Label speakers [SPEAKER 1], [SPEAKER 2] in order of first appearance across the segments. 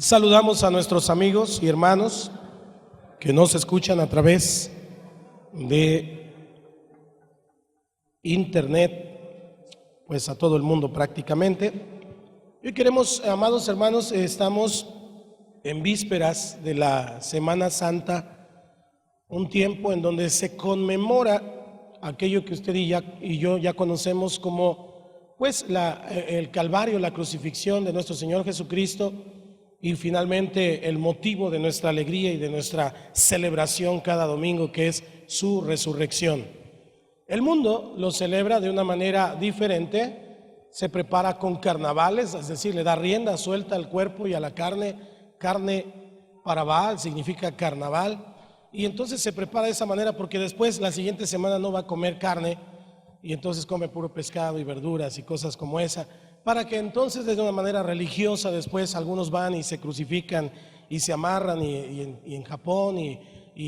[SPEAKER 1] Saludamos a nuestros amigos y hermanos que nos escuchan a través de internet, pues a todo el mundo prácticamente. Hoy queremos, amados hermanos, estamos en vísperas de la Semana Santa, un tiempo en donde se conmemora aquello que usted y yo ya conocemos como pues el Calvario, la crucifixión de nuestro Señor Jesucristo, y finalmente el motivo de nuestra alegría y de nuestra celebración cada domingo, que es su resurrección. El mundo lo celebra de una manera diferente, se prepara con carnavales, es decir, le da rienda suelta al cuerpo y a la carne para Baal, significa carnaval, y entonces se prepara de esa manera porque después la siguiente semana no va a comer carne y entonces come puro pescado y verduras y cosas como esa, para que entonces de una manera religiosa después algunos van y se crucifican y se amarran y en Japón y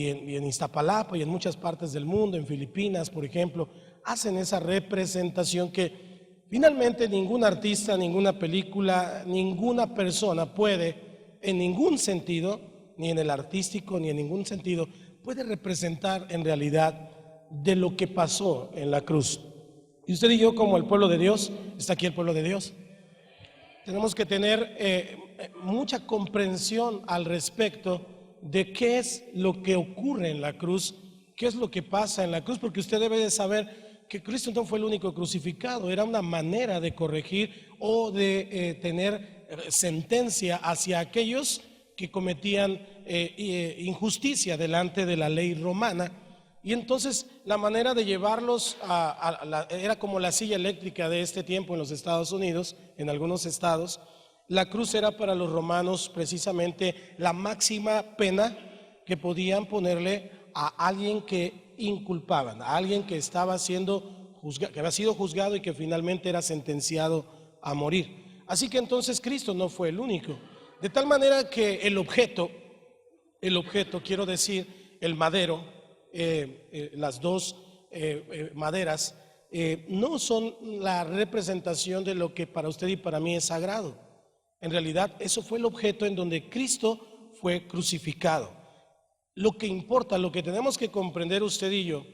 [SPEAKER 1] en Iztapalapa y en muchas partes del mundo, en Filipinas por ejemplo, hacen esa representación que finalmente ningún artista, ninguna película, ninguna persona puede en ningún sentido, ni en el artístico ni en ningún sentido, puede representar en realidad de lo que pasó en la cruz. Y usted y yo, como el pueblo de Dios, está aquí el pueblo de Dios, tenemos que tener mucha comprensión al respecto de qué es lo que ocurre en la cruz, qué es lo que pasa en la cruz, porque usted debe de saber que Cristo no fue el único crucificado, era una manera de corregir o de tener sentencia hacia aquellos que cometían injusticia delante de la ley romana. Y entonces la manera de llevarlos era como la silla eléctrica de este tiempo en los Estados Unidos, en algunos estados. La cruz era para los romanos precisamente la máxima pena que podían ponerle a alguien que inculpaban, a alguien que estaba siendo juzgado, que había sido juzgado y que finalmente era sentenciado a morir. Así que entonces Cristo no fue el único. De tal manera que el objeto, quiero decir, el madero, las dos maderas no son la representación de lo que para usted y para mí es sagrado. En realidad eso fue el objeto en donde Cristo fue crucificado. Lo que importa, lo que tenemos que comprender usted y yo,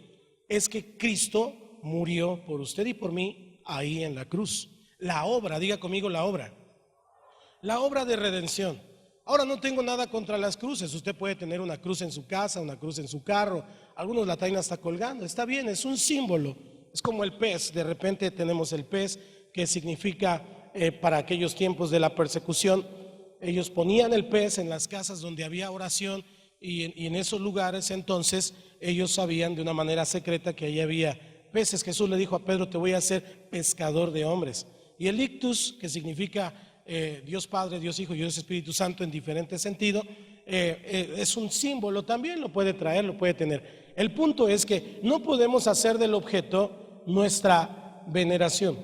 [SPEAKER 1] es que Cristo murió por usted y por mí ahí en la cruz. La obra, diga conmigo la obra de redención. Ahora, no tengo nada contra las cruces. Usted puede tener una cruz en su casa, una cruz en su carro, algunos la traen hasta colgando, está bien, es un símbolo. Es como el pez, de repente tenemos el pez que significa para aquellos tiempos de la persecución, ellos ponían el pez en las casas donde había oración y en esos lugares entonces ellos sabían de una manera secreta que allí había peces. Jesús le dijo a Pedro: te voy a hacer pescador de hombres. Y el ictus, que significa Dios Padre, Dios Hijo y Dios Espíritu Santo en diferentes sentidos, es un símbolo, también lo puede traer, lo puede tener. El punto es que no podemos hacer del objeto nuestra veneración.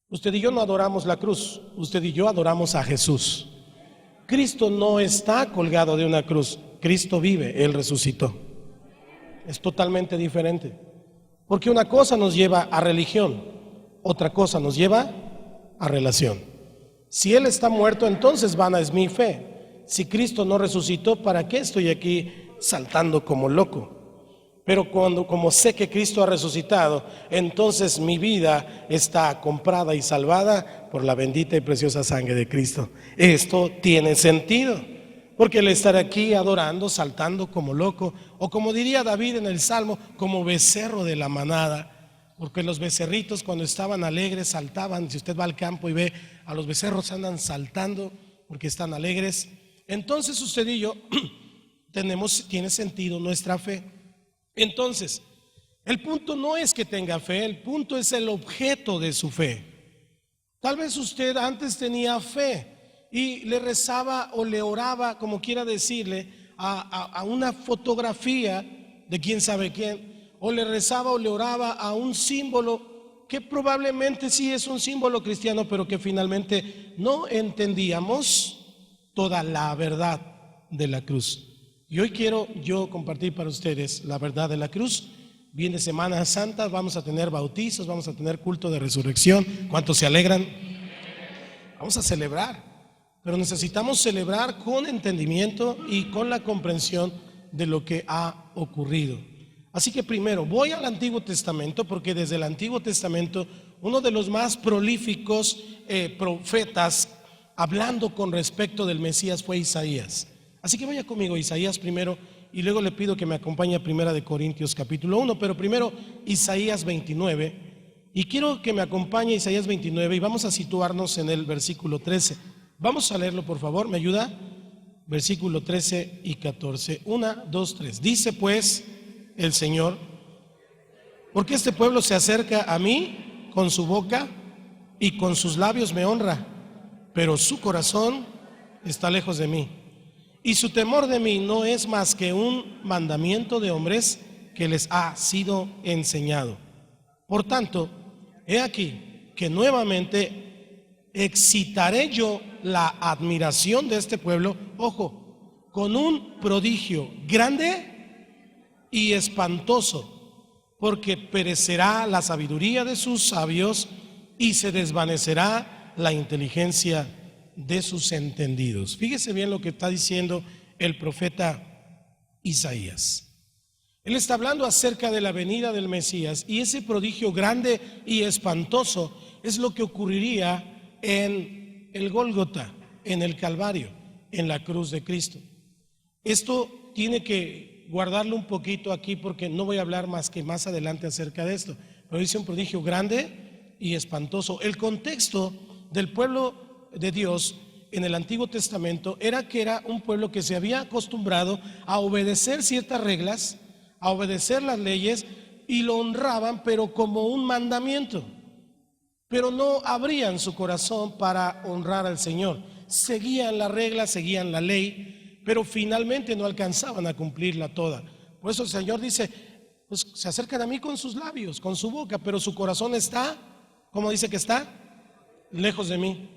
[SPEAKER 1] Usted y yo no adoramos la cruz, usted y yo adoramos a Jesús. Cristo no está colgado de una cruz, Cristo vive, Él resucitó. Es totalmente diferente, porque una cosa nos lleva a religión, otra cosa nos lleva a relación. Si Él está muerto, entonces vana es mi fe. Si Cristo no resucitó, ¿para qué estoy aquí saltando como loco? Pero como sé que Cristo ha resucitado, entonces mi vida está comprada y salvada por la bendita y preciosa sangre de Cristo. Esto tiene sentido, porque el estar aquí adorando, saltando como loco, o como diría David en el Salmo, como becerro de la manada. Porque los becerritos cuando estaban alegres saltaban. Si usted va al campo y ve a los becerros, andan saltando porque están alegres. Entonces usted y yo tiene sentido nuestra fe. Entonces el punto no es que tenga fe, el punto es el objeto de su fe. Tal vez usted antes tenía fe y le rezaba o le oraba, como quiera decirle, a una fotografía de quién sabe quién, o le rezaba o le oraba a un símbolo que probablemente sí es un símbolo cristiano, pero que finalmente no entendíamos toda la verdad de la cruz. Y hoy quiero yo compartir para ustedes la verdad de la cruz. Viene Semana Santa, vamos a tener bautizos, vamos a tener culto de resurrección. ¿Cuántos se alegran? Vamos a celebrar. pero necesitamos celebrar con entendimiento y con la comprensión de lo que ha ocurrido. Así que primero voy al Antiguo Testamento, porque desde el Antiguo Testamento uno de los más prolíficos profetas hablando con respecto del Mesías fue Isaías. Así que vaya conmigo Isaías primero, y luego le pido que me acompañe a Primera de Corintios capítulo 1, pero primero Isaías 29, y quiero que me acompañe Isaías 29 y vamos a situarnos en el versículo 13. Vamos a leerlo, por favor, ¿me ayuda? Versículo 13 y 14. 1, 2, 3. Dice pues el Señor: porque este pueblo se acerca a mí con su boca y con sus labios me honra, pero su corazón está lejos de mí, y su temor de mí no es más que un mandamiento de hombres que les ha sido enseñado. Por tanto, he aquí que nuevamente excitaré yo la admiración de este pueblo, ojo, con un prodigio grande y espantoso, porque perecerá la sabiduría de sus sabios y se desvanecerá la inteligencia de sus entendidos. Fíjese bien lo que está diciendo el profeta Isaías. Él está hablando acerca de la venida del Mesías, y ese prodigio grande y espantoso es lo que ocurriría en el Gólgota, en el Calvario, en la cruz de Cristo. Esto tiene que guardarlo un poquito aquí, porque no voy a hablar más que más adelante acerca de esto, pero dice un prodigio grande y espantoso. El contexto del pueblo de Dios en el Antiguo Testamento era que era un pueblo que se había acostumbrado a obedecer ciertas reglas, a obedecer las leyes, y lo honraban, pero como un mandamiento, pero no abrían su corazón para honrar al Señor. Seguían la regla, seguían la ley, pero finalmente no alcanzaban a cumplirla toda. Por eso el Señor dice, pues se acercan a mí con sus labios, con su boca, pero su corazón está, ¿cómo dice que está? Lejos de mí.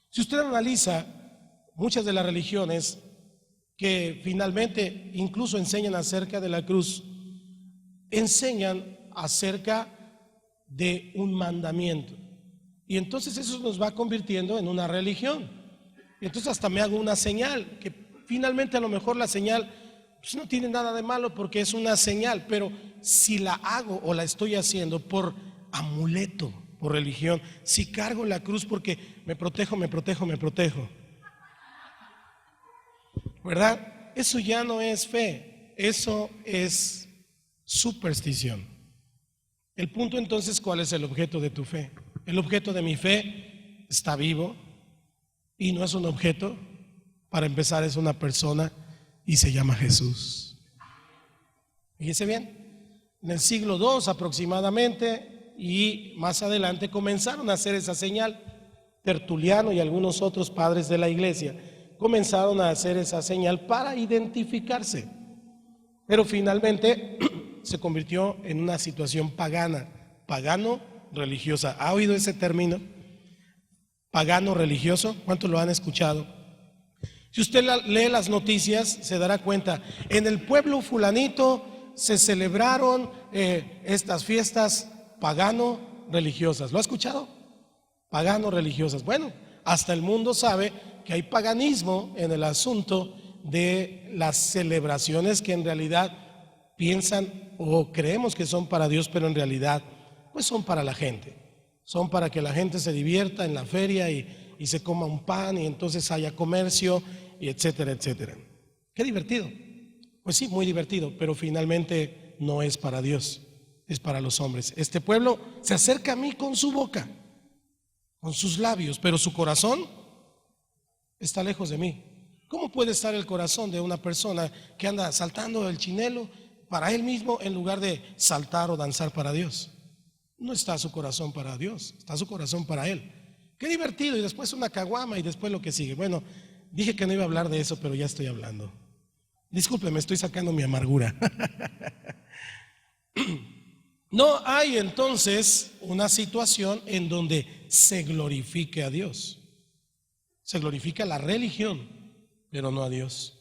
[SPEAKER 1] Si usted analiza muchas de las religiones que finalmente incluso enseñan acerca de la cruz, enseñan acerca de un mandamiento, y entonces eso nos va convirtiendo en una religión. Y entonces hasta me hago una señal, que finalmente a lo mejor la señal pues no tiene nada de malo porque es una señal, pero si la hago o la estoy haciendo por amuleto, por religión, si cargo la cruz porque me protejo, ¿verdad? Eso ya no es fe, eso es superstición. El punto entonces, ¿cuál es el objeto de tu fe? El objeto de mi fe está vivo, y no es un objeto, para empezar es una persona, y se llama Jesús. Fíjese bien, en el siglo II aproximadamente y más adelante comenzaron a hacer esa señal. Tertuliano y algunos otros padres de la iglesia comenzaron a hacer esa señal para identificarse, pero finalmente se convirtió en una situación pagana, pagano-religiosa. ¿Ha oído ese término? Pagano-religioso, ¿cuántos lo han escuchado? Si usted lee las noticias, se dará cuenta, en el pueblo fulanito se celebraron estas fiestas pagano-religiosas. ¿Lo ha escuchado? Pagano-religiosas. Bueno, hasta el mundo sabe que hay paganismo en el asunto de las celebraciones que en realidad piensan o creemos que son para Dios, pero en realidad pues son para la gente. Son para que la gente se divierta en la feria y se coma un pan, y entonces haya comercio, y etcétera, etcétera. Qué divertido. Pues sí, muy divertido, pero finalmente no es para Dios, es para los hombres. Este pueblo se acerca a mí con su boca, con sus labios, pero su corazón está lejos de mí. ¿Cómo puede estar el corazón de una persona que anda saltando el chinelo para él mismo en lugar de saltar o danzar para Dios? No está su corazón para Dios, está su corazón para él. Qué divertido, y después una caguama y después lo que sigue. Bueno, dije que no iba a hablar de eso, pero ya estoy hablando. Disculpe, me estoy sacando mi amargura. No hay entonces una situación en donde se glorifique a Dios. Se glorifica la religión, pero no a Dios.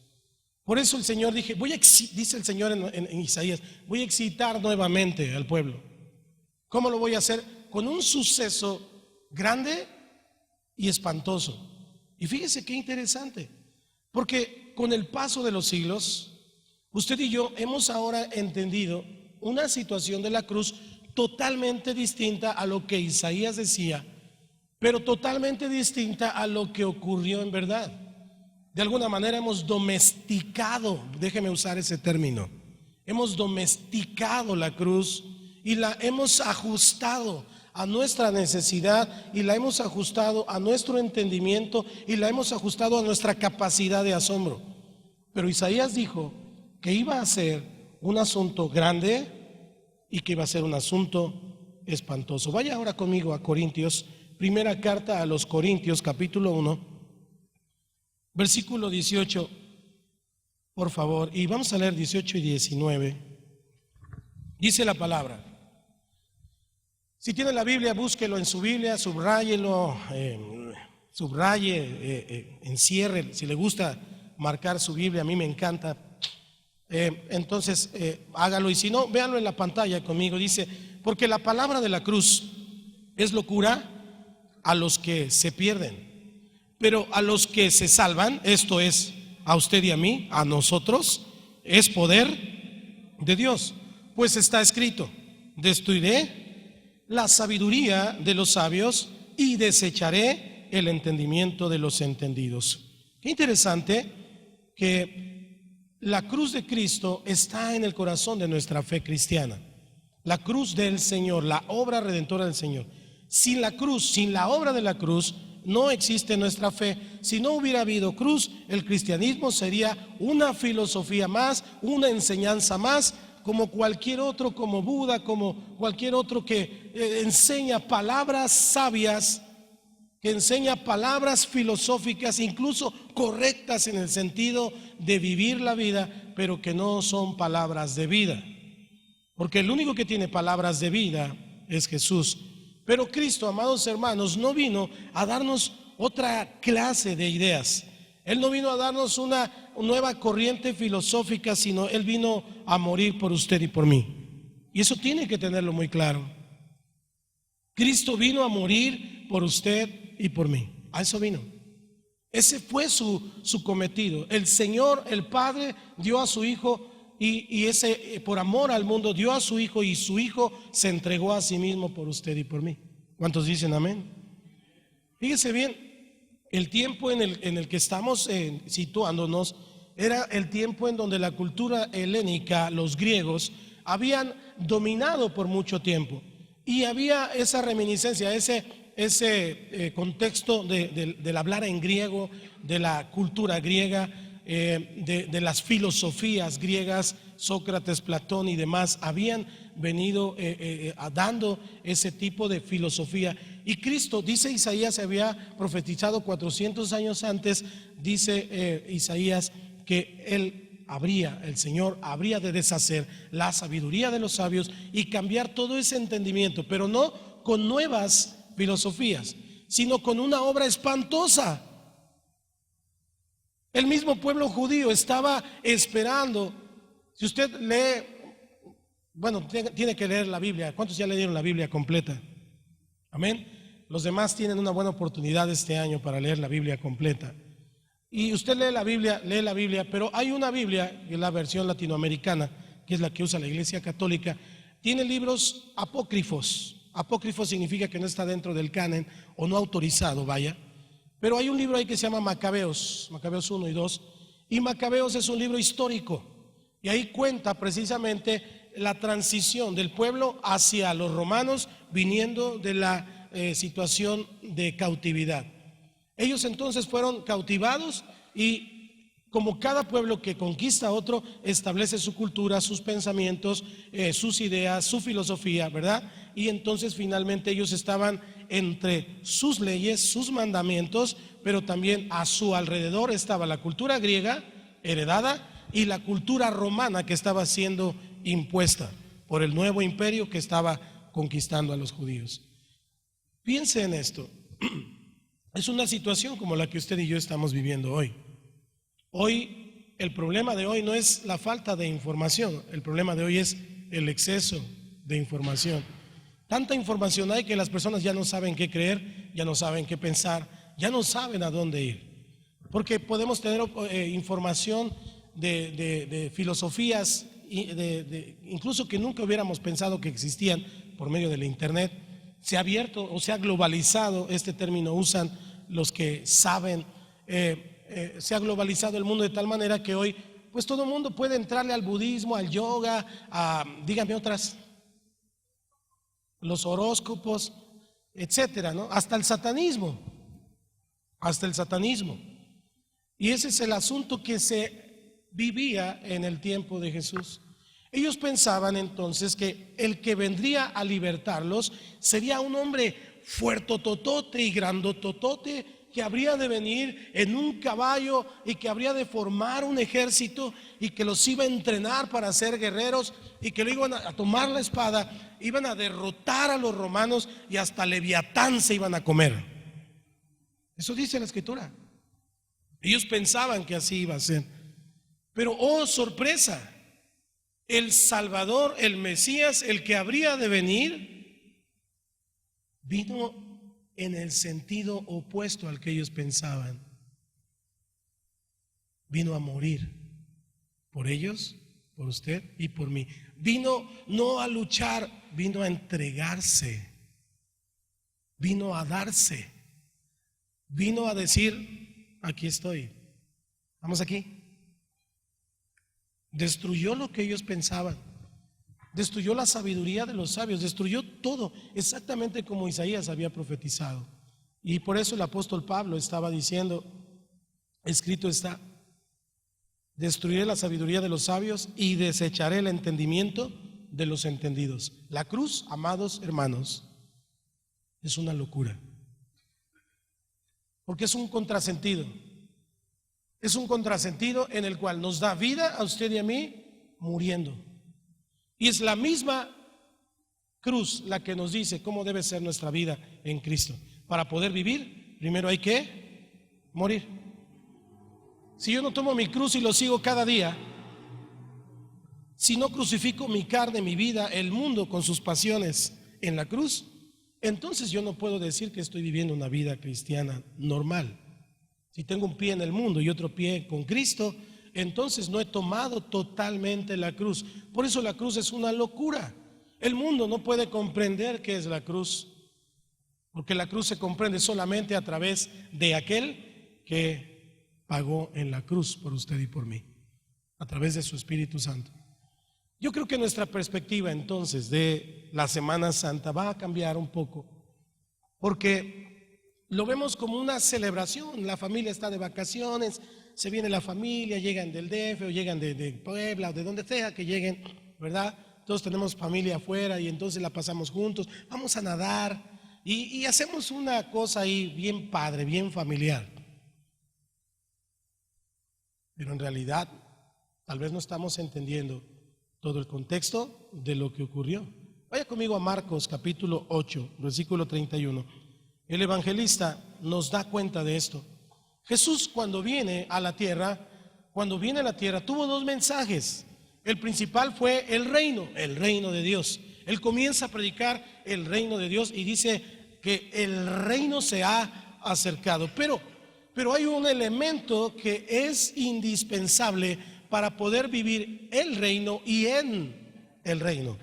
[SPEAKER 1] Por eso el Señor dice el Señor en Isaías, voy a excitar nuevamente al pueblo. ¿Cómo lo voy a hacer? Con un suceso grande y espantoso. Y fíjese qué interesante, porque con el paso de los siglos, usted y yo hemos ahora entendido una situación de la cruz totalmente distinta a lo que Isaías decía, pero totalmente distinta a lo que ocurrió en verdad. De alguna manera hemos domesticado, déjeme usar ese término, hemos domesticado la cruz y la hemos ajustado a nuestra necesidad y la hemos ajustado a nuestro entendimiento y la hemos ajustado a nuestra capacidad de asombro. Pero Isaías dijo que iba a ser un asunto grande y que iba a ser un asunto espantoso. Vaya ahora conmigo a Corintios, primera carta a los Corintios, capítulo 1, versículo 18, por favor, y vamos a leer 18 y 19. Dice la palabra. Si tiene la Biblia, búsquelo en su Biblia, subráyelo, encierre, si le gusta marcar su Biblia, a mí me encanta. Entonces hágalo, y si no, véanlo en la pantalla conmigo. Dice: porque la palabra de la cruz es locura a los que se pierden, pero a los que se salvan, esto es a usted y a mí, a nosotros, es poder de Dios. Pues está escrito: destruiré la sabiduría de los sabios y desecharé el entendimiento de los entendidos. Qué interesante que la cruz de Cristo está en el corazón de nuestra fe cristiana. La cruz del Señor, la obra redentora del Señor. Sin la cruz, sin la obra de la cruz, no existe nuestra fe. Si no hubiera habido cruz, el cristianismo sería una filosofía más, una enseñanza más, como cualquier otro, como Buda, como cualquier otro que enseña palabras sabias, que enseña palabras filosóficas, incluso correctas en el sentido de vivir la vida, pero que no son palabras de vida. Porque el único que tiene palabras de vida es Jesús. Pero Cristo, amados hermanos, no vino a darnos otra clase de ideas. Él no vino a darnos una nueva corriente filosófica, sino Él vino a morir por usted y por mí. Y eso tiene que tenerlo muy claro. Cristo vino a morir por usted y por mí. A eso vino. Ese fue su cometido. El Señor, el Padre, dio a su Hijo y ese, por amor al mundo, dio a su Hijo, y su Hijo se entregó a sí mismo por usted y por mí. ¿Cuántos dicen amén? Fíjese bien. El tiempo en el que estamos situándonos era el tiempo en donde la cultura helénica, los griegos, habían dominado por mucho tiempo, y había esa reminiscencia, ese contexto del hablar en griego, de la cultura griega, de las filosofías griegas. Sócrates, Platón y demás habían venido dando ese tipo de filosofía. Y Cristo, dice Isaías, se había profetizado 400 años antes, dice Isaías, que el Señor habría de deshacer la sabiduría de los sabios y cambiar todo ese entendimiento, pero no con nuevas filosofías, sino con una obra espantosa. El mismo pueblo judío estaba esperando. Si usted lee, bueno, tiene que leer la Biblia. ¿Cuántos ya leyeron la Biblia completa? Amén. Los demás tienen una buena oportunidad este año para leer la Biblia completa. Y usted lee la Biblia, pero hay una Biblia, que es la versión latinoamericana, que es la que usa la Iglesia Católica, tiene libros apócrifos. Apócrifo significa que no está dentro del canon o no autorizado, vaya. Pero hay un libro ahí que se llama Macabeos 1 y 2, y Macabeos es un libro histórico. Y ahí cuenta precisamente la transición del pueblo hacia los romanos, viniendo de la situación de cautividad. Ellos entonces fueron cautivados, y como cada pueblo que conquista a otro, establece su cultura, sus pensamientos, sus ideas, su filosofía, ¿verdad? Y entonces finalmente ellos estaban entre sus leyes, sus mandamientos, pero también a su alrededor estaba la cultura griega heredada y la cultura romana que estaba siendo impuesta por el nuevo imperio que estaba conquistando a los judíos. Piense en esto. Es una situación como la que usted y yo estamos viviendo hoy. Hoy, el problema de hoy no es la falta de información, el problema de hoy es el exceso de información. Tanta información hay que las personas ya no saben qué creer, ya no saben qué pensar, ya no saben a dónde ir. Porque podemos tener información de filosofías, incluso que nunca hubiéramos pensado que existían por medio del internet. Se ha abierto o se ha globalizado, este término usan los que saben, se ha globalizado el mundo de tal manera que hoy pues todo el mundo puede entrarle al budismo, al yoga, díganme otras, los horóscopos, etcétera, ¿no? Hasta el satanismo, y ese es el asunto que se vivía en el tiempo de Jesús. Ellos pensaban entonces que el que vendría a libertarlos sería un hombre fuertototote y grandototote que habría de venir en un caballo y que habría de formar un ejército y que los iba a entrenar para ser guerreros y que lo iban a tomar la espada, iban a derrotar a los romanos y hasta Leviatán se iban a comer. Eso dice la Escritura. Ellos pensaban que así iba a ser. Pero oh sorpresa, el Salvador, el Mesías, el que habría de venir, vino en el sentido opuesto al que ellos pensaban. Vino a morir por ellos, por usted y por mí. Vino no a luchar, vino a entregarse, vino a darse, vino a decir: aquí estoy, vamos aquí. Destruyó lo que ellos pensaban, destruyó la sabiduría de los sabios, destruyó todo, exactamente como Isaías había profetizado. Y por eso el apóstol Pablo estaba diciendo: escrito está, destruiré la sabiduría de los sabios y desecharé el entendimiento de los entendidos. La cruz, amados hermanos, es una locura, porque es un contrasentido. Es un contrasentido en el cual nos da vida a usted y a mí muriendo. Y es la misma cruz la que nos dice cómo debe ser nuestra vida en Cristo. Para poder vivir, primero hay que morir. Si yo no tomo mi cruz y lo sigo cada día, si no crucifico mi carne, mi vida, el mundo con sus pasiones en la cruz, entonces yo no puedo decir que estoy viviendo una vida cristiana normal. Si tengo un pie en el mundo y otro pie con Cristo, entonces no he tomado totalmente la cruz. Por eso la cruz es una locura. El mundo no puede comprender qué es la cruz, porque la cruz se comprende solamente a través de aquel que pagó en la cruz por usted y por mí, a través de su Espíritu Santo. Yo creo que nuestra perspectiva entonces de la Semana Santa va a cambiar un poco, porque lo vemos como una celebración. La familia está de vacaciones, se viene la familia, llegan del DF o llegan de Puebla o de donde sea que lleguen, ¿verdad? Todos tenemos familia afuera y entonces la pasamos juntos, vamos a nadar y hacemos una cosa ahí bien padre, bien familiar. Pero en realidad tal vez no estamos entendiendo todo el contexto de lo que ocurrió. Vaya conmigo a Marcos capítulo 8, versículo 31. El evangelista nos da cuenta de esto. Jesús cuando viene a la tierra tuvo dos mensajes. El principal fue el reino de Dios. Él comienza a predicar el reino de Dios y dice que el reino se ha acercado. Pero hay un elemento que es indispensable para poder vivir el reino y en el reino,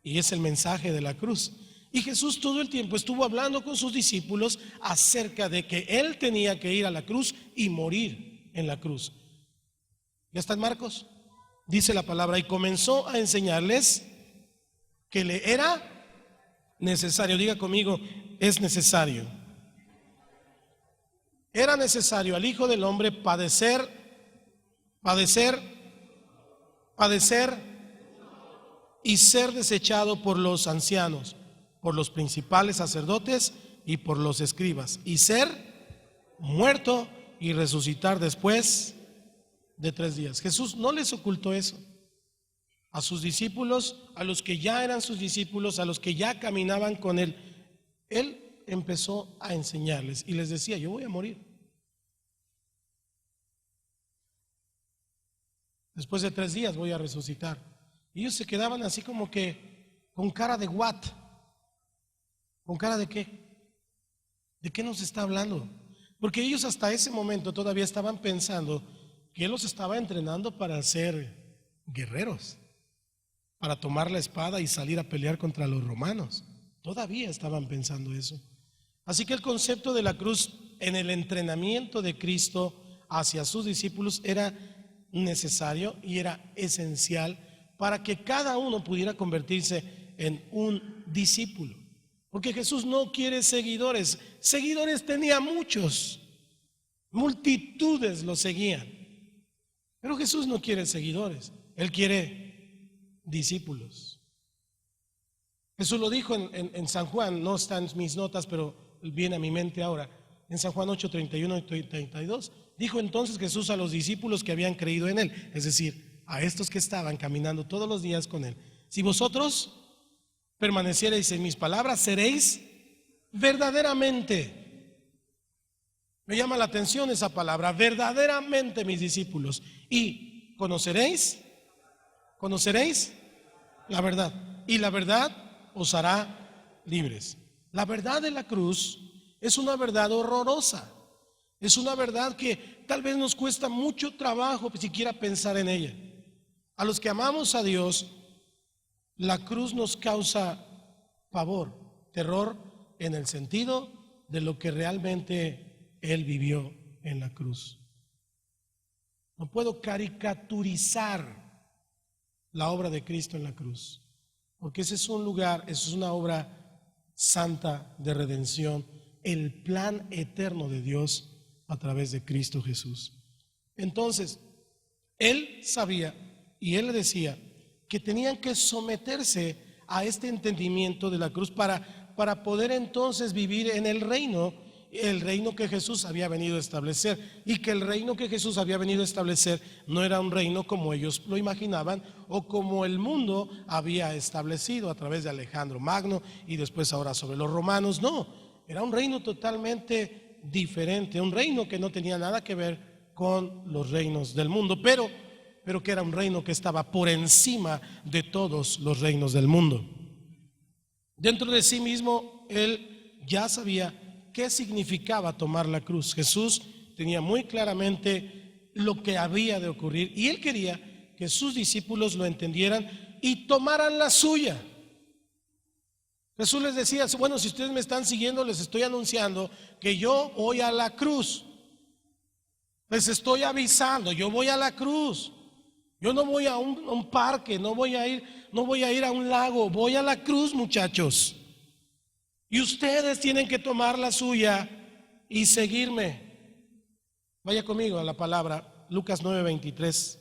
[SPEAKER 1] y es el mensaje de la cruz. Y Jesús todo el tiempo estuvo hablando con sus discípulos acerca de que Él tenía que ir a la cruz y morir en la cruz. ¿Ya está en Marcos? Dice la palabra: y comenzó a enseñarles que le era necesario. Diga conmigo: es necesario. Era necesario al Hijo del Hombre padecer y ser desechado por los ancianos, por los principales sacerdotes y por los escribas, y ser muerto y resucitar después de 3 días. Jesús no les ocultó eso a sus discípulos, a los que ya eran sus discípulos, a los que ya caminaban con Él. Él empezó a enseñarles y les decía: yo voy a morir. Después de 3 días voy a resucitar. Y ellos se quedaban así como que con cara de what. ¿Con cara de qué? ¿De qué nos está hablando? Porque ellos hasta ese momento todavía estaban pensando que Él los estaba entrenando para ser guerreros, para tomar la espada y salir a pelear contra los romanos. Todavía estaban pensando eso. Así que el concepto de la cruz en el entrenamiento de Cristo hacia sus discípulos era necesario y era esencial para que cada uno pudiera convertirse en un discípulo. Porque Jesús no quiere seguidores. Seguidores tenía muchos, multitudes lo seguían. Pero Jesús no quiere seguidores, Él quiere discípulos. Jesús lo dijo en San Juan, no está en mis notas, pero viene a mi mente ahora. En San Juan 8, 31 y 32, dijo entonces Jesús a los discípulos que habían creído en Él, es decir, a estos que estaban caminando todos los días con Él: si vosotros permaneciereis en mis palabras, seréis verdaderamente. Me llama la atención esa palabra, verdaderamente mis discípulos. Y conoceréis la verdad. Y la verdad os hará libres. La verdad de la cruz es una verdad horrorosa. Es una verdad que tal vez nos cuesta mucho trabajo siquiera pensar en ella. A los que amamos a Dios, la cruz nos causa pavor, terror, en el sentido de lo que realmente Él vivió en la cruz. No puedo caricaturizar la obra de Cristo en la cruz, porque ese es un lugar, eso es una obra santa de redención, el plan eterno de Dios a través de Cristo Jesús. Entonces, Él sabía y Él le decía que tenían que someterse a este entendimiento de la cruz para poder entonces vivir en el reino que Jesús había venido a establecer, y que el reino que Jesús había venido a establecer no era un reino como ellos lo imaginaban o como el mundo había establecido a través de Alejandro Magno y después ahora sobre los romanos. No, era un reino totalmente diferente, un reino que no tenía nada que ver con los reinos del mundo, pero que era un reino que estaba por encima de todos los reinos del mundo. Dentro de sí mismo, Él ya sabía qué significaba tomar la cruz. Jesús tenía muy claramente lo que había de ocurrir y Él quería que sus discípulos lo entendieran y tomaran la suya. Jesús les decía: bueno, si ustedes me están siguiendo, les estoy anunciando que yo voy a la cruz. Les estoy avisando, yo voy a la cruz. Yo no voy a un parque, no voy a ir a un lago, voy a la cruz, muchachos. Y ustedes tienen que tomar la suya y seguirme. Vaya conmigo a la palabra, Lucas 9:23.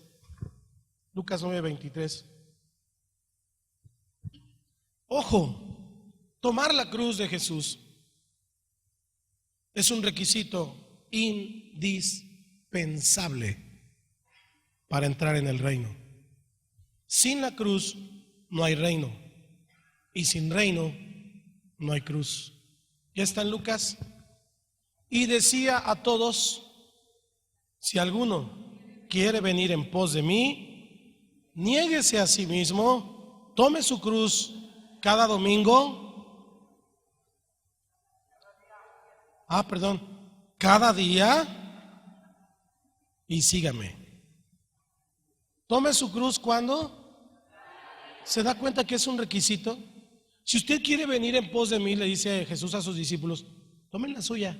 [SPEAKER 1] Lucas 9:23. Ojo, tomar la cruz de Jesús es un requisito indispensable para entrar en el reino. Sin la cruz no hay reino, y sin reino no hay cruz. Ya está en Lucas. Y decía a todos: si alguno quiere venir en pos de mí, niéguese a sí mismo, tome su cruz cada domingo, cada día, y sígame. Tome su cruz, ¿cuándo? ¿Se da cuenta que es un requisito? Si usted quiere venir en pos de mí, le dice Jesús a sus discípulos, tomen la suya.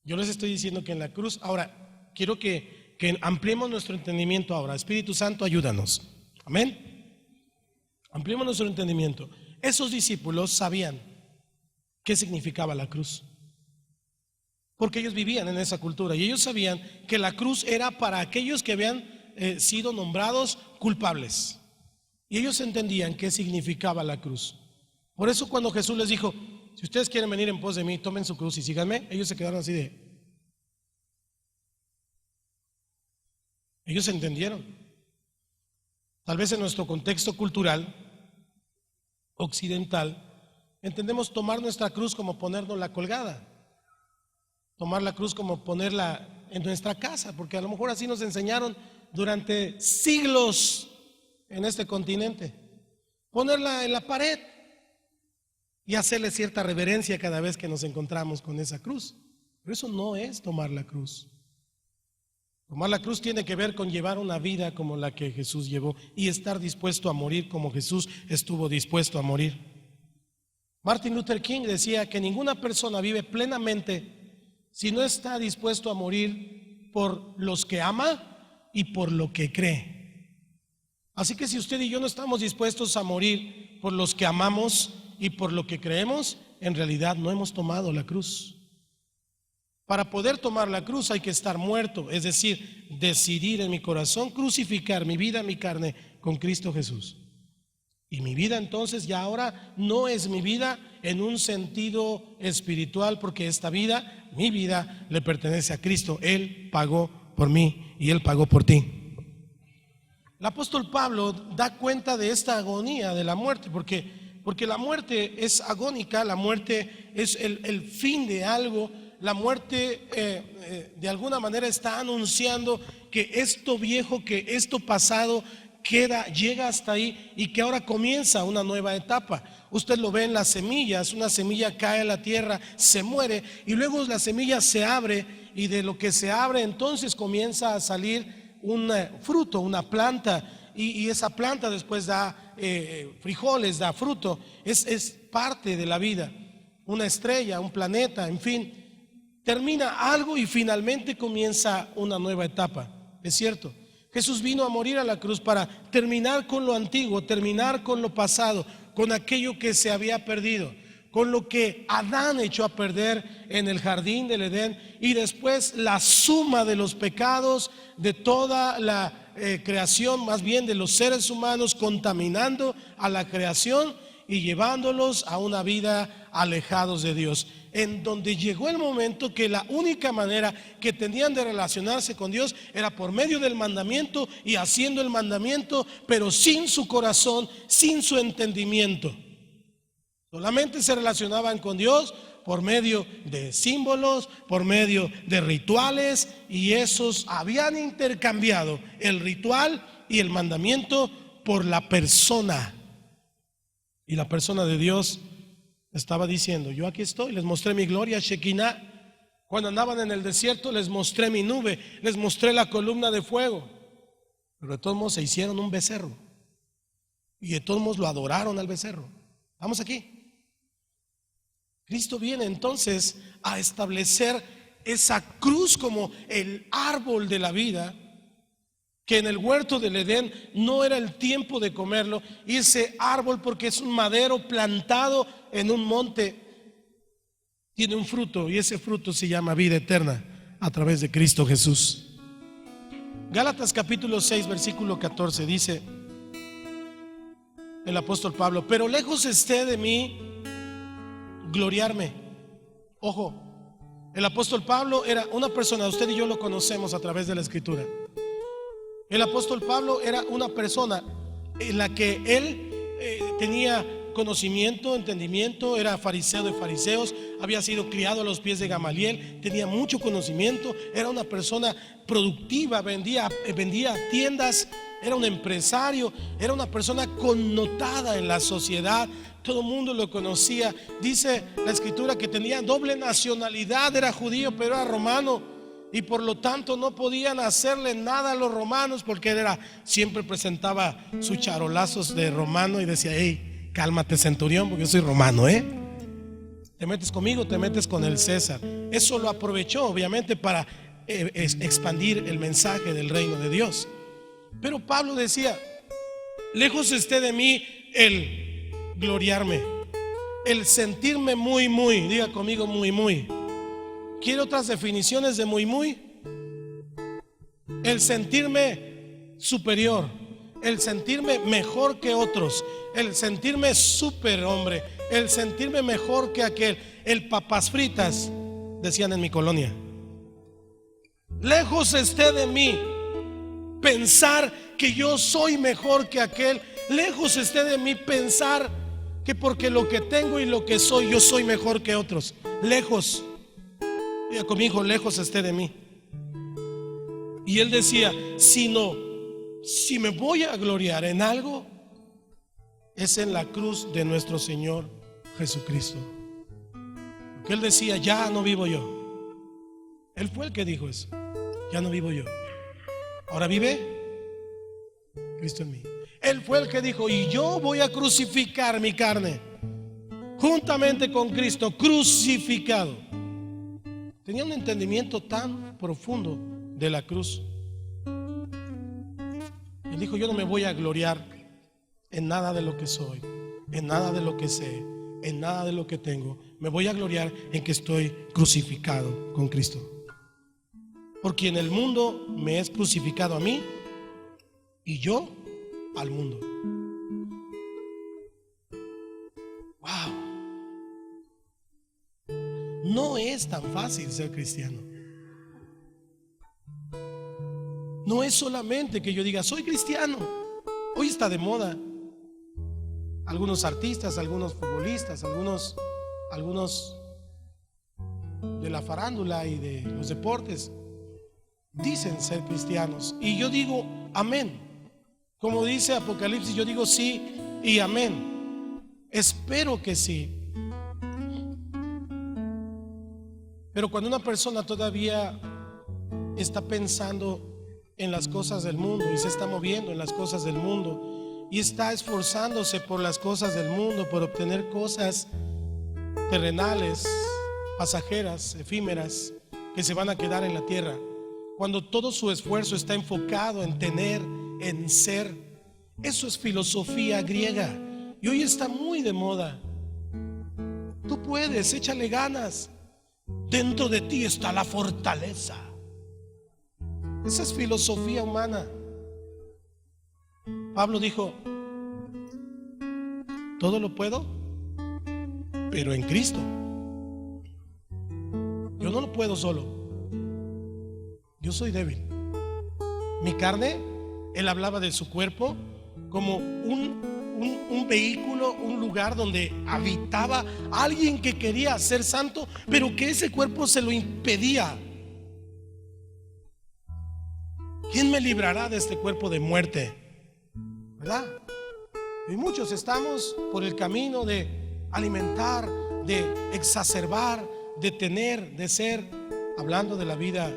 [SPEAKER 1] Yo les estoy diciendo que en la cruz. Ahora, quiero que ampliemos nuestro entendimiento ahora. Espíritu Santo, ayúdanos. Amén. Ampliemos nuestro entendimiento. Esos discípulos sabían qué significaba la cruz, porque ellos vivían en esa cultura y ellos sabían que la cruz era para aquellos que habían sido nombrados culpables, y ellos entendían qué significaba la cruz. Por eso cuando Jesús les dijo: si ustedes quieren venir en pos de mí, tomen su cruz y síganme, ellos se quedaron así de... Ellos entendieron. Tal vez en nuestro contexto cultural occidental entendemos tomar nuestra cruz como ponernos la colgada, tomar la cruz como ponerla en nuestra casa, porque a lo mejor así nos enseñaron durante siglos en este continente. Ponerla en la pared y hacerle cierta reverencia cada vez que nos encontramos con esa cruz, Pero eso no es tomar la cruz. Tomar la cruz tiene que ver con llevar una vida como la que Jesús llevó y estar dispuesto a morir como Jesús estuvo dispuesto a morir. Martin Luther King decía que ninguna persona vive plenamente si no está dispuesto a morir por los que ama y por lo que cree. Así que si usted y yo no estamos dispuestos a morir por los que amamos y por lo que creemos, en realidad no hemos tomado la cruz. Para poder tomar la cruz hay que estar muerto, es decir, decidir en mi corazón crucificar mi vida, mi carne con Cristo Jesús. Y mi vida entonces ya ahora no es mi vida en un sentido espiritual, porque esta vida, mi vida, le pertenece a Cristo. Él pagó por mí y Él pagó por ti. El apóstol Pablo da cuenta de esta agonía de la muerte, porque la muerte es agónica, la muerte es el fin de algo. La muerte de alguna manera está anunciando que esto viejo, que esto pasado llega hasta ahí y que ahora comienza una nueva etapa. Usted lo ve en las semillas, una semilla cae a la tierra, se muere y luego la semilla se abre y de lo que se abre entonces comienza a salir un fruto, una planta y esa planta después da frijoles, da fruto, es parte de la vida, una estrella, un planeta, en fin. Termina algo y finalmente comienza una nueva etapa. Es cierto, Jesús vino a morir a la cruz para terminar con lo antiguo, terminar con lo pasado, con aquello que se había perdido, con lo que Adán echó a perder en el jardín del Edén y después la suma de los pecados de toda la creación, más bien de los seres humanos, contaminando a la creación y llevándolos a una vida alejados de Dios, en donde llegó el momento que la única manera que tenían de relacionarse con Dios era por medio del mandamiento y haciendo el mandamiento, pero sin su corazón, sin su entendimiento. Solamente se relacionaban con Dios por medio de símbolos, por medio de rituales, y esos habían intercambiado el ritual y el mandamiento por la persona. Y la persona de Dios estaba diciendo: yo aquí estoy, les mostré mi gloria, Shekinah. Cuando andaban en el desierto les mostré mi nube, les mostré la columna de fuego. Pero de todos modos se hicieron un becerro y de todos modos lo adoraron al becerro. Vamos aquí. Cristo viene entonces a establecer esa cruz como el árbol de la vida, que en el huerto del Edén no era el tiempo de comerlo, y ese árbol, porque es un madero plantado en un monte, tiene un fruto, y ese fruto se llama vida eterna a través de Cristo Jesús. Gálatas capítulo 6 versículo 14 dice el apóstol Pablo: pero lejos esté de mí gloriarme. Ojo, el apóstol Pablo era una persona, usted y yo lo conocemos a través de la escritura. El apóstol Pablo era una persona en la que él tenía conocimiento, entendimiento, era fariseo de fariseos, había sido criado a los pies de Gamaliel, tenía mucho conocimiento, era una persona productiva, vendía tiendas, era un empresario, era una persona connotada en la sociedad, todo el mundo lo conocía. Dice la escritura que tenía doble nacionalidad, era judío pero era romano. Y por lo tanto no podían hacerle nada a los romanos, porque él siempre presentaba sus charolazos de romano y decía: hey, cálmate, centurión, porque yo soy romano, te metes conmigo, te metes con el César. Eso lo aprovechó obviamente para expandir el mensaje del reino de Dios. Pero Pablo decía: lejos esté de mí el gloriarme, el sentirme muy, diga conmigo muy. ¿Quiere otras definiciones de muy? El sentirme superior, el sentirme mejor que otros, el sentirme superhombre, el sentirme mejor que aquel, el papas fritas, decían en mi colonia. Lejos esté de mí pensar que yo soy mejor que aquel, lejos esté de mí pensar que porque lo que tengo y lo que soy, yo soy mejor que otros. Lejos. Diga conmigo: lejos esté de mí. Y él decía: si me voy a gloriar en algo, es en la cruz de nuestro Señor Jesucristo. Porque él decía: ya no vivo yo, Él fue el que dijo eso. Ya no vivo yo, ahora vive Cristo en mí. Él fue el que dijo: y yo voy a crucificar mi carne juntamente con Cristo crucificado. Tenía un entendimiento tan profundo de la cruz. Él dijo: yo no me voy a gloriar en nada de lo que soy, en nada de lo que sé, en nada de lo que tengo. Me voy a gloriar en que estoy crucificado con Cristo. Porque en el mundo me es crucificado a mí y yo al mundo. Wow. No es tan fácil ser cristiano. No es solamente que yo diga soy cristiano. Hoy está de moda. Algunos artistas, algunos futbolistas, algunos de la farándula y de los deportes dicen ser cristianos. Y yo digo amén. Como dice Apocalipsis, yo digo sí y amén. Espero que sí. Pero cuando una persona todavía está pensando en las cosas del mundo y se está moviendo en las cosas del mundo y está esforzándose por las cosas del mundo, por obtener cosas terrenales, pasajeras, efímeras, que se van a quedar en la tierra, cuando todo su esfuerzo está enfocado en tener, en ser, eso es filosofía griega y hoy está muy de moda. Tú puedes, échale ganas, dentro de ti está la fortaleza. Esa es filosofía humana. Pablo dijo: todo lo puedo, pero en Cristo. Yo no lo puedo solo. Yo soy débil. Mi carne, él hablaba de su cuerpo como un vehículo, un lugar donde habitaba alguien que quería ser santo, pero que ese cuerpo se lo impedía. ¿Quién me librará de este cuerpo de muerte? ¿Verdad? Y muchos estamos por el camino de alimentar, de exacerbar, de tener, de ser, hablando de la vida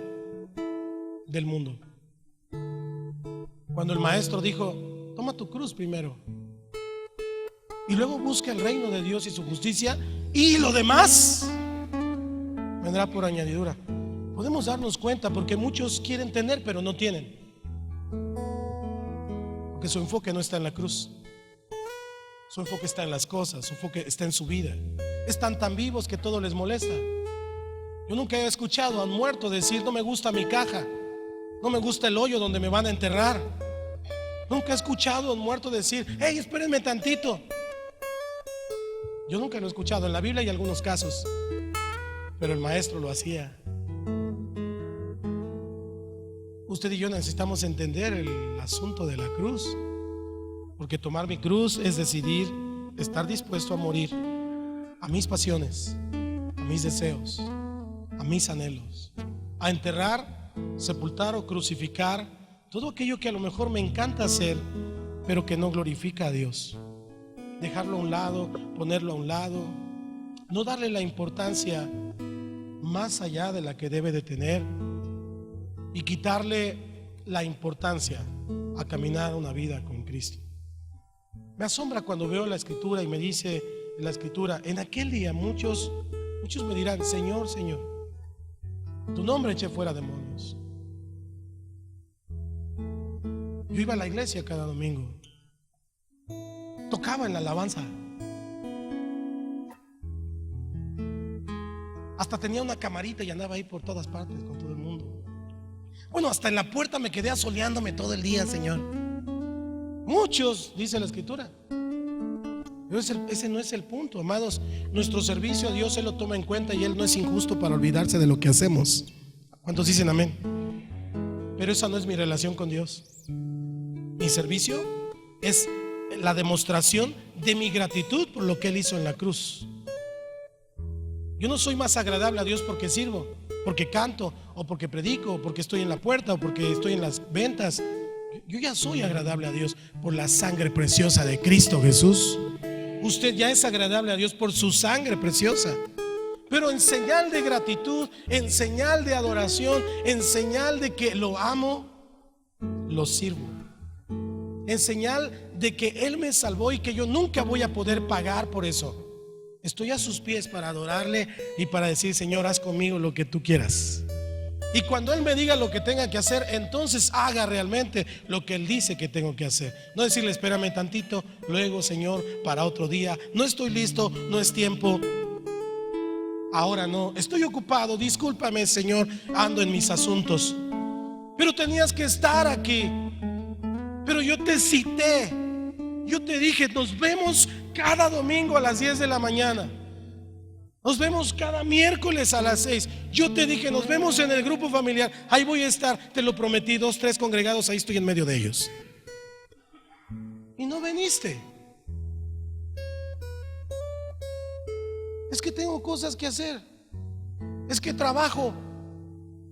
[SPEAKER 1] del mundo. Cuando el maestro dijo: toma tu cruz primero y luego busca el reino de Dios y su justicia, y lo demás vendrá por añadidura. Podemos darnos cuenta porque muchos quieren tener pero no tienen, porque su enfoque no está en la cruz, su enfoque está en las cosas, su enfoque está en su vida. Están tan vivos que todo les molesta. Yo nunca he escuchado a un muerto decir: no me gusta mi caja, no me gusta el hoyo donde me van a enterrar. Nunca he escuchado a un muerto decir: hey, espérenme tantito. Yo nunca lo he escuchado. En la Biblia hay algunos casos, pero el maestro lo hacía. Usted y yo necesitamos entender el asunto de la cruz, porque tomar mi cruz es decidir estar dispuesto a morir a mis pasiones, a mis deseos, a mis anhelos, a enterrar, sepultar o crucificar todo aquello que a lo mejor me encanta hacer, pero que no glorifica a Dios. Dejarlo a un lado, ponerlo a un lado, no darle la importancia más allá de la que debe de tener, y quitarle la importancia a caminar una vida con Cristo. Me asombra cuando veo la escritura y me dice la escritura: en aquel día muchos me dirán: Señor, Señor, tu nombre eché fuera demonios. Yo iba a la iglesia cada domingo, tocaba en la alabanza, hasta tenía una camarita y andaba ahí por todas partes con todo el mundo. Bueno, hasta en la puerta me quedé asoleándome todo el día, Señor. Muchos, dice la escritura. Pero ese no es el punto, amados. Nuestro servicio a Dios Él lo toma en cuenta y Él no es injusto para olvidarse de lo que hacemos. ¿Cuántos dicen amén? Pero esa no es mi relación con Dios. Mi servicio es la demostración de mi gratitud por lo que Él hizo en la cruz. Yo no soy más agradable a Dios porque sirvo, porque canto, o porque predico, o porque estoy en la puerta, o porque estoy en las ventas. Yo ya soy agradable a Dios por la sangre preciosa de Cristo Jesús. Usted ya es agradable a Dios por su sangre preciosa. pero en señal de gratitud, en señal de adoración, en señal de que lo amo, lo sirvo. En señal de que Él me salvó y que yo nunca voy a poder pagar por eso. Estoy a sus pies para adorarle y para decir: Señor, haz conmigo lo que tú quieras. Y cuando Él me diga lo que tenga que hacer, entonces haga realmente lo que Él dice que tengo que hacer. No decirle: espérame tantito, luego, Señor, para otro día. No estoy listo, no es tiempo. Ahora no, estoy ocupado, discúlpame, Señor, ando en mis asuntos. Pero tenías que estar aquí. Pero yo te cité. Yo te dije: nos vemos cada domingo a las 10 de la mañana. Nos vemos cada miércoles a las 6. Yo te dije: nos vemos en el grupo familiar. Ahí voy a estar, te lo prometí, 2, 3 congregados, ahí estoy en medio de ellos. Y no viniste. Es que tengo cosas que hacer. Es que trabajo.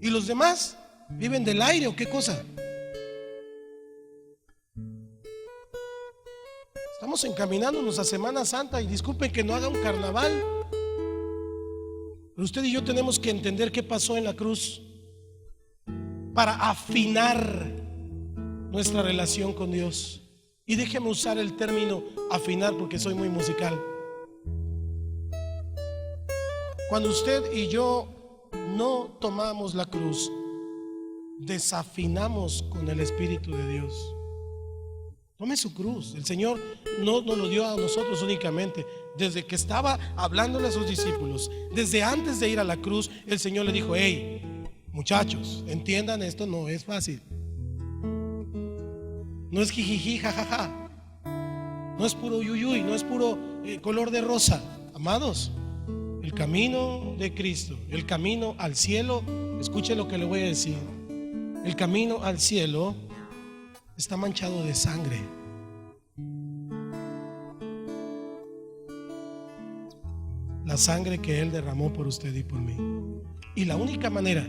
[SPEAKER 1] ¿Y los demás viven del aire o qué cosa? Estamos encaminándonos a Semana Santa y disculpen que no haga un carnaval, pero usted y yo tenemos que entender qué pasó en la cruz para afinar nuestra relación con Dios. Y déjeme usar el término afinar porque soy muy musical. Cuando usted y yo no tomamos la cruz, desafinamos con el Espíritu de Dios. Tome su cruz. El Señor no nos lo dio a nosotros únicamente. Desde que estaba hablándole a sus discípulos, desde antes de ir a la cruz, el Señor le dijo: hey, muchachos, entiendan, esto no es fácil. No es jijiji, jajaja. No es puro yuyuy, no es puro color de rosa. Amados, el camino de Cristo, el camino al cielo, escuche lo que le voy a decir. El camino al cielo está manchado de sangre. La sangre que Él derramó por usted y por mí. Y la única manera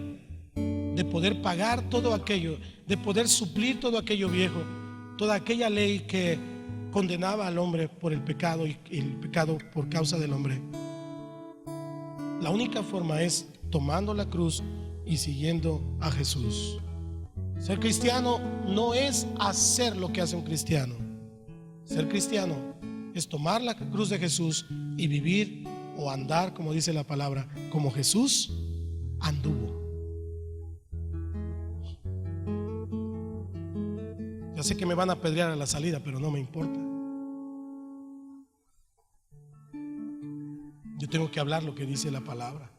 [SPEAKER 1] de poder pagar todo aquello, de poder suplir todo aquello viejo, toda aquella ley que condenaba al hombre por el pecado y el pecado por causa del hombre, la única forma es tomando la cruz y siguiendo a Jesús. Ser cristiano no es hacer lo que hace un cristiano. Ser cristiano es tomar la cruz de Jesús y vivir o andar, como dice la palabra, como Jesús anduvo. Ya sé que me van a apedrear a la salida, pero no me importa. Yo tengo que hablar lo que dice la palabra.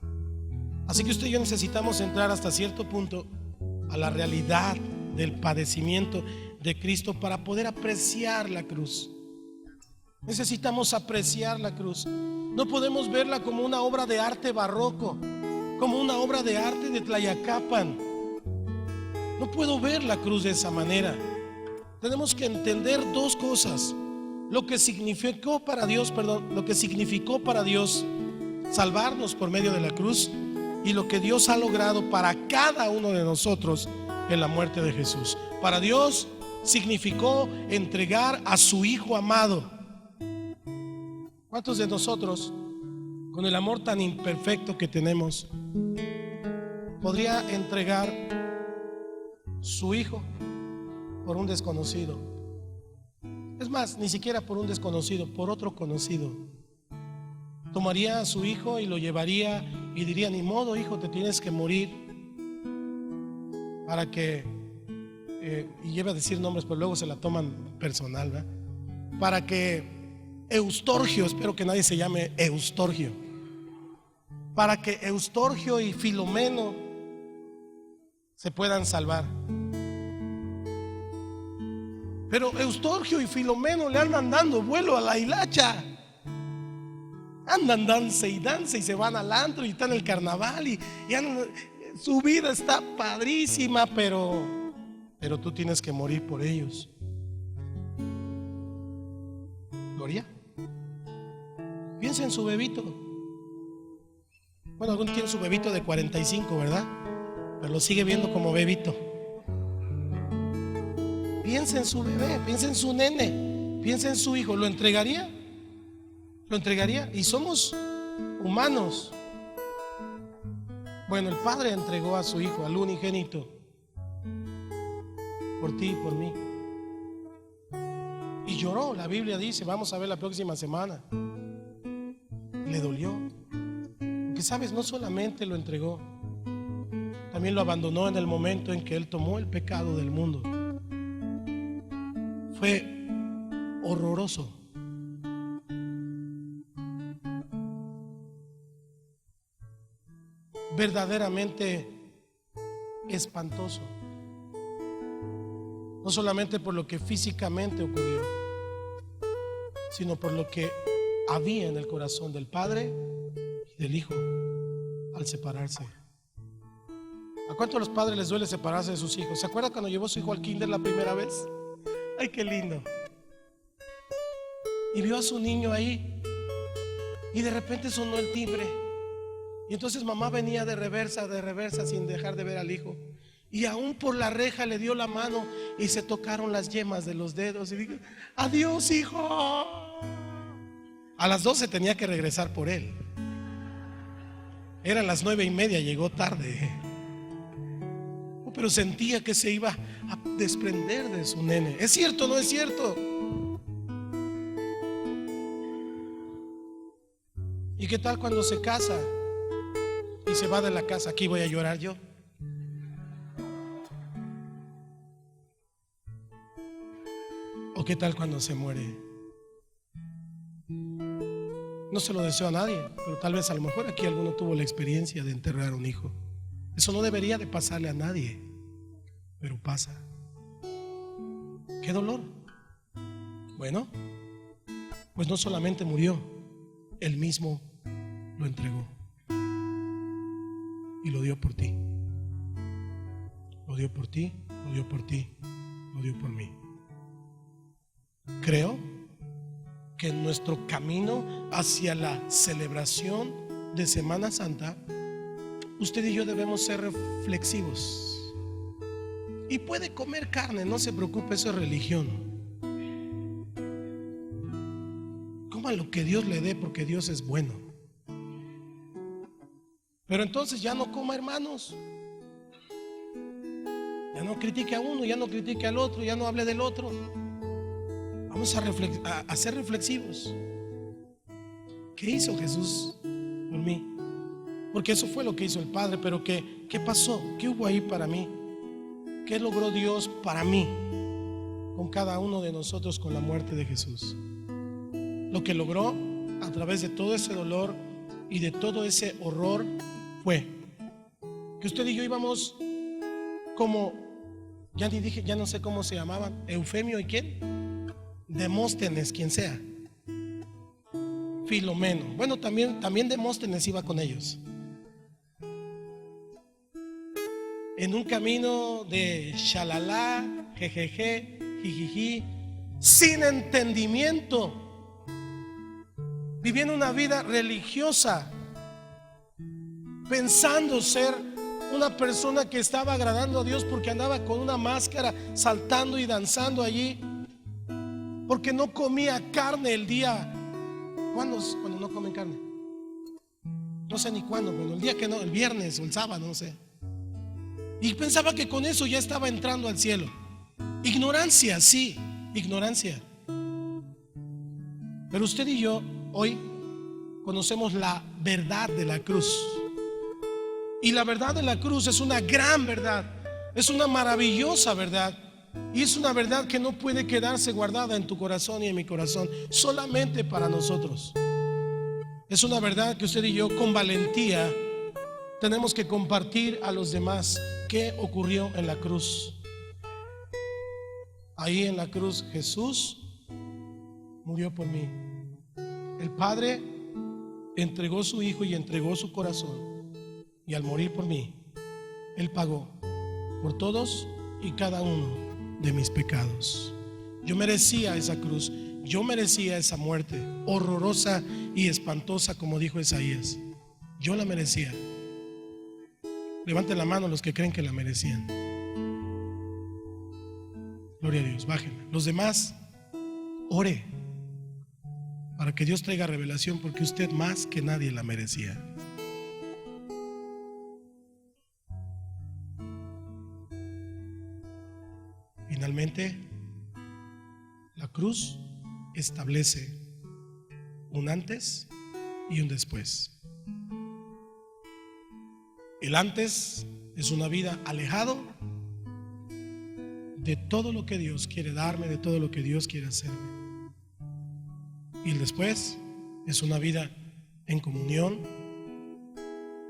[SPEAKER 1] Así que usted y yo necesitamos entrar hasta cierto punto a la realidad del padecimiento de Cristo para poder apreciar la cruz. Necesitamos apreciar la cruz. No podemos verla como una obra de arte barroco, como una obra de arte de Tlayacapan. No puedo ver la cruz de esa manera. Tenemos que entender dos cosas: lo que significó para Dios, lo que significó para Dios salvarnos por medio de la cruz, y lo que Dios ha logrado para cada uno de nosotros en la muerte de Jesús. Para Dios significó entregar a su Hijo amado. ¿Cuántos de nosotros, con el amor tan imperfecto que tenemos, podría entregar su Hijo por un desconocido? Es más, ni siquiera por un desconocido, por otro conocido. Tomaría a su hijo y lo llevaría y diría: ni modo, hijo, te tienes que morir para que y lleva a decir nombres, pero luego se la toman personal, ¿verdad? Para que Eustorgio, espero que nadie se llame Eustorgio, para que Eustorgio y Filomeno se puedan salvar. Pero Eustorgio y Filomeno le andan dando vuelo a la hilacha. Andan dance y se van al antro y están en el carnaval y andan, su vida está padrísima, pero tú tienes que morir por ellos. Gloria. Piensa en su bebito. Bueno, algunos tienen su bebito de 45, ¿verdad? Pero lo sigue viendo como bebito. Piensa en su bebé, piensa en su nene, piensa en su hijo. ¿Lo entregaría? ¿Lo entregaría? Y somos humanos. Bueno, el Padre entregó a su Hijo, al unigénito, por ti y por mí. Y lloró, la Biblia dice, vamos a ver la próxima semana. Le dolió. Porque sabes, no solamente lo entregó, también lo abandonó en el momento en que Él tomó el pecado del mundo. Fue horroroso. Verdaderamente espantoso. No solamente por lo que físicamente ocurrió, sino por lo que había en el corazón del Padre y del Hijo al separarse. ¿A cuántos de los padres les duele separarse de sus hijos? ¿Se acuerda cuando llevó a su hijo al kinder la primera vez? ¡Ay, qué lindo! Y vio a su niño ahí y de repente sonó el timbre. Y entonces mamá venía de reversa sin dejar de ver al hijo. Y aún por la reja le dio la mano y se tocaron las yemas de los dedos y dijo: adiós, hijo. A las 12 tenía que regresar por él. Eran las 9:30, llegó tarde. Pero sentía que se iba a desprender de su nene. ¿Es cierto o no es cierto? ¿Y qué tal cuando se casa y se va de la casa? Aquí voy a llorar yo. ¿O qué tal cuando se muere? No se lo deseo a nadie, pero tal vez a lo mejor aquí alguno tuvo la experiencia de enterrar a un hijo. Eso no debería de pasarle a nadie, pero pasa. ¡Qué dolor! Bueno, pues no solamente murió, Él mismo lo entregó y lo dio por ti. Lo dio por ti, lo dio por ti, lo dio por mí. Creo que en nuestro camino hacia la celebración de Semana Santa, usted y yo debemos ser reflexivos. Y puede comer carne, no se preocupe, eso es religión. Coma lo que Dios le dé, porque Dios es bueno. Pero entonces ya no coma, hermanos. Ya no critique a uno, ya no critique al otro, ya no hable del otro. Vamos a ser reflexivos. ¿Qué hizo Jesús por mí? Porque eso fue lo que hizo el Padre. Pero ¿qué pasó? ¿Qué hubo ahí para mí? ¿Qué logró Dios para mí con cada uno de nosotros con la muerte de Jesús? Lo que logró a través de todo ese dolor y de todo ese horror fue que usted y yo íbamos como, ya ni dije, ya no sé cómo se llamaban, Eufemio y quién, Demóstenes, quien sea, Filomeno. Bueno, también Demóstenes iba con ellos en un camino de shalalá, jejeje, jijiji, sin entendimiento, viviendo una vida religiosa, pensando ser una persona que estaba agradando a Dios porque andaba con una máscara saltando y danzando allí, porque no comía carne el día. ¿Cuándo no comen carne? No sé ni cuándo, bueno, el día que no, el viernes o el sábado, no sé. Y pensaba que con eso ya estaba entrando al cielo. Ignorancia, sí, ignorancia. Pero usted y yo hoy conocemos la verdad de la cruz. Y la verdad de la cruz es una gran verdad, es una maravillosa verdad. Y es una verdad que no puede quedarse guardada en tu corazón y en mi corazón, solamente para nosotros. Es una verdad que usted y yo con valentía tenemos que compartir a los demás. ¿Qué ocurrió en la cruz? Ahí en la cruz Jesús murió por mí. El Padre entregó su Hijo y entregó su corazón. Y al morir por mí, Él pagó por todos y cada uno de mis pecados. Yo merecía esa cruz, yo merecía esa muerte horrorosa y espantosa, como dijo Isaías. Yo la merecía. Levanten la mano los que creen que la merecían. Gloria a Dios, bájenla. Los demás, ore para que Dios traiga revelación, porque usted más que nadie la merecía. Finalmente, la cruz establece un antes y un después. El antes es una vida alejado de todo lo que Dios quiere darme, de todo lo que Dios quiere hacerme. Y el después es una vida en comunión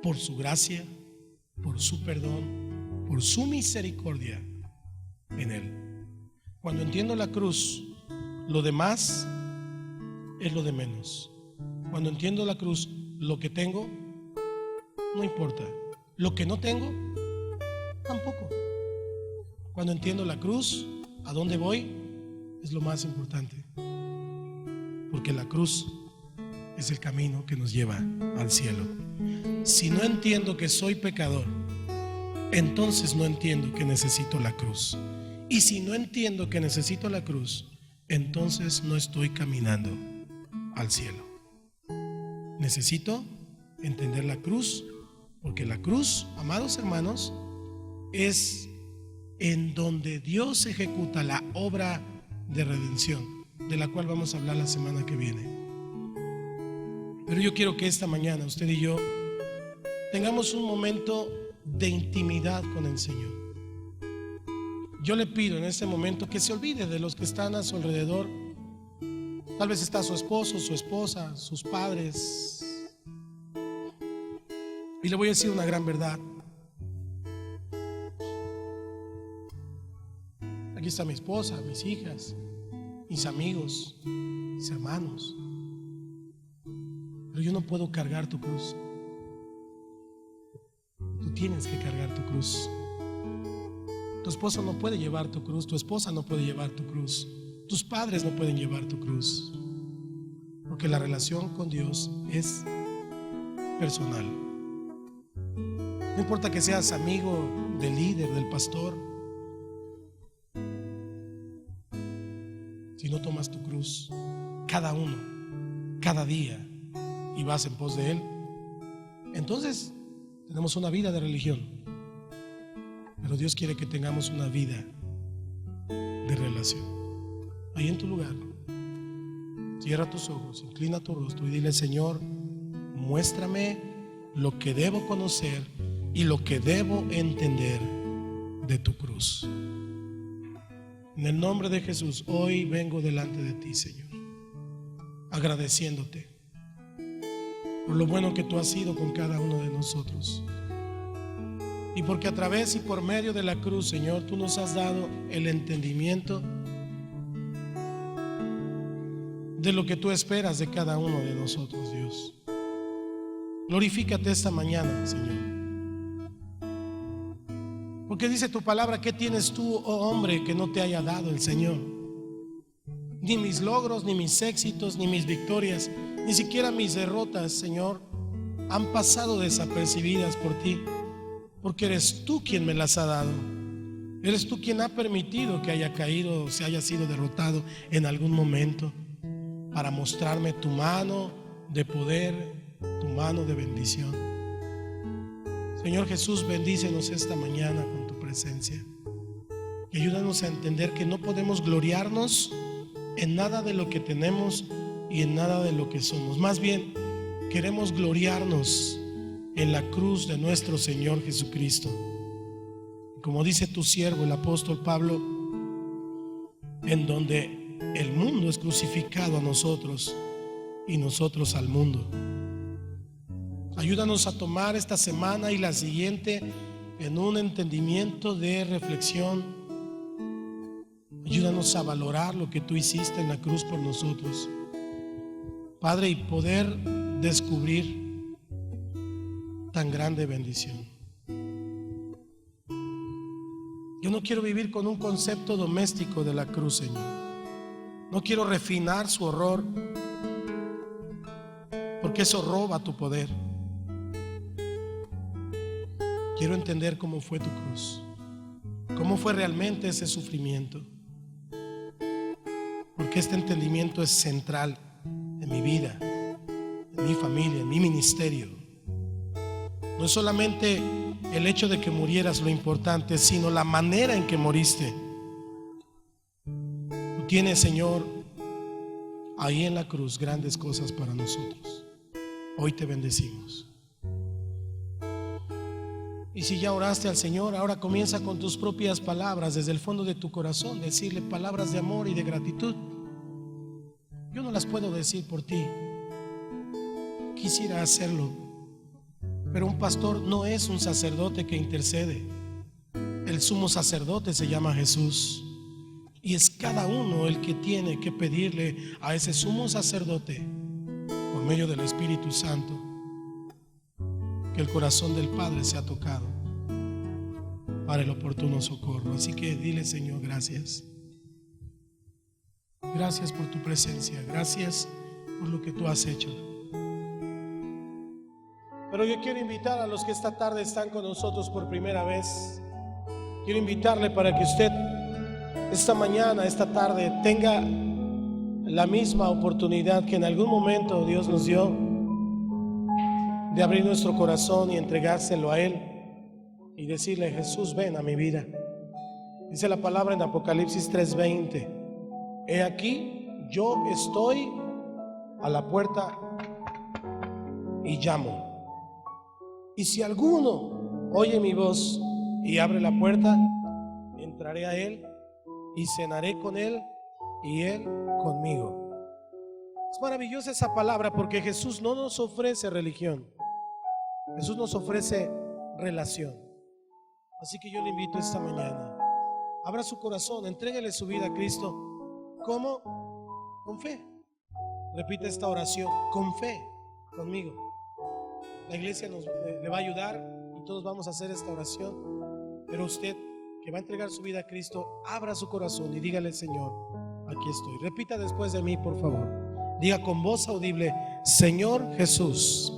[SPEAKER 1] por su gracia, por su perdón, por su misericordia en Él. Cuando entiendo la cruz, lo demás es lo de menos. Cuando entiendo la cruz, lo que tengo no importa. Lo que no tengo, tampoco. Cuando entiendo la cruz, a dónde voy, es lo más importante. Porque la cruz es el camino que nos lleva al cielo. Si no entiendo que soy pecador, entonces no entiendo que necesito la cruz. Y si no entiendo que necesito la cruz, entonces no estoy caminando al cielo. Necesito entender la cruz, porque la cruz, amados hermanos, es en donde Dios ejecuta la obra de redención, de la cual vamos a hablar la semana que viene. Pero yo quiero que esta mañana usted y yo tengamos un momento de intimidad con el Señor. Yo le pido en este momento que se olvide de los que están a su alrededor. Tal vez está su esposo, su esposa, sus padres. Y le voy a decir una gran verdad. Aquí está mi esposa, mis hijas, mis amigos, mis hermanos. Pero yo no puedo cargar tu cruz. Tú tienes que cargar tu cruz. Tu esposo no puede llevar tu cruz, tu esposa no puede llevar tu cruz, tus padres no pueden llevar tu cruz, porque la relación con Dios es personal. No importa que seas amigo del líder, del pastor, si no tomas tu cruz cada uno, cada día, y vas en pos de Él, entonces tenemos una vida de religión. Pero Dios quiere que tengamos una vida de relación. Ahí en tu lugar, cierra tus ojos, inclina tu rostro y dile: Señor, muéstrame lo que debo conocer y lo que debo entender de tu cruz. En el nombre de Jesús, hoy vengo delante de ti, Señor, agradeciéndote por lo bueno que tú has sido con cada uno de nosotros. Y porque a través y por medio de la cruz, Señor, tú nos has dado el entendimiento de lo que tú esperas de cada uno de nosotros, Dios. Glorifícate esta mañana, Señor. Porque dice tu palabra: ¿qué tienes tú, oh hombre, que no te haya dado el Señor? Ni mis logros, ni mis éxitos, ni mis victorias, ni siquiera mis derrotas, Señor, han pasado desapercibidas por ti. Porque eres tú quien me las ha dado. Eres tú quien ha permitido que haya caído o se haya sido derrotado en algún momento, para mostrarme tu mano de poder, tu mano de bendición. Señor Jesús, bendícenos esta mañana con tu presencia y ayúdanos a entender que no podemos gloriarnos en nada de lo que tenemos y en nada de lo que somos. Más bien, queremos gloriarnos en la cruz de nuestro Señor Jesucristo. Como dice tu siervo, el apóstol Pablo, en donde el mundo es crucificado a nosotros y nosotros al mundo. Ayúdanos a tomar esta semana y la siguiente en un entendimiento de reflexión. Ayúdanos a valorar lo que tú hiciste en la cruz por nosotros, Padre, y poder descubrir tan grande bendición. Yo no quiero vivir con un concepto doméstico de la cruz, Señor. No quiero refinar su horror, porque eso roba tu poder. Quiero entender cómo fue tu cruz, cómo fue realmente ese sufrimiento, porque este entendimiento es central en mi vida, en mi familia, en mi ministerio. No es solamente el hecho de que murieras lo importante, sino la manera en que moriste. tiene, Señor, ahí en la cruz grandes cosas para nosotros. Hoy te bendecimos. Y si ya oraste al Señor, ahora comienza con tus propias palabras desde el fondo de tu corazón, decirle palabras de amor y de gratitud. Yo no las puedo decir por ti, quisiera hacerlo, pero un pastor no es un sacerdote que intercede. El sumo sacerdote se llama Jesús, y es cada uno el que tiene que pedirle a ese sumo sacerdote, por medio del Espíritu Santo, que el corazón del Padre sea tocado para el oportuno socorro. Así que dile: Señor, gracias. Gracias por tu presencia, gracias por lo que tú has hecho. Pero yo quiero invitar a los que esta tarde están con nosotros por primera vez. Quiero invitarle para que usted esta mañana, esta tarde, tenga la misma oportunidad que en algún momento Dios nos dio de abrir nuestro corazón y entregárselo a Él y decirle: Jesús, ven a mi vida. Dice la palabra en Apocalipsis 3:20: he aquí, yo estoy a la puerta y llamo. Y si alguno oye mi voz y abre la puerta, entraré a Él y cenaré con Él y Él conmigo. Es maravillosa esa palabra, porque Jesús no nos ofrece religión, Jesús nos ofrece relación. Así que yo le invito esta mañana: abra su corazón, entréguele su vida a Cristo. ¿Cómo? Con fe. Repite esta oración con fe conmigo. La iglesia le va a ayudar y todos vamos a hacer esta oración. Pero usted que va a entregar su vida a Cristo, abra su corazón y dígale: Señor, aquí estoy. Repita después de mí, por favor. Diga con voz audible: Señor Jesús,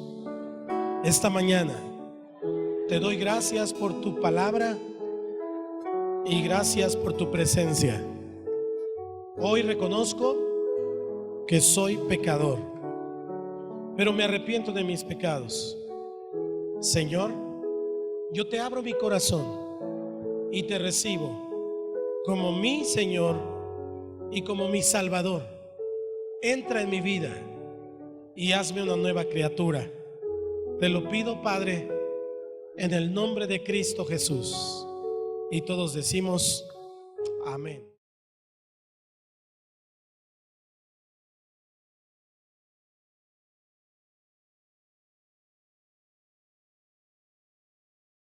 [SPEAKER 1] esta mañana te doy gracias por tu palabra y gracias por tu presencia. Hoy reconozco que soy pecador, pero me arrepiento de mis pecados. Señor, yo te abro mi corazón y te recibo como mi Señor y como mi Salvador. Entra en mi vida y hazme una nueva criatura. Te lo pido, Padre, en el nombre de Cristo Jesús. Y todos decimos amén.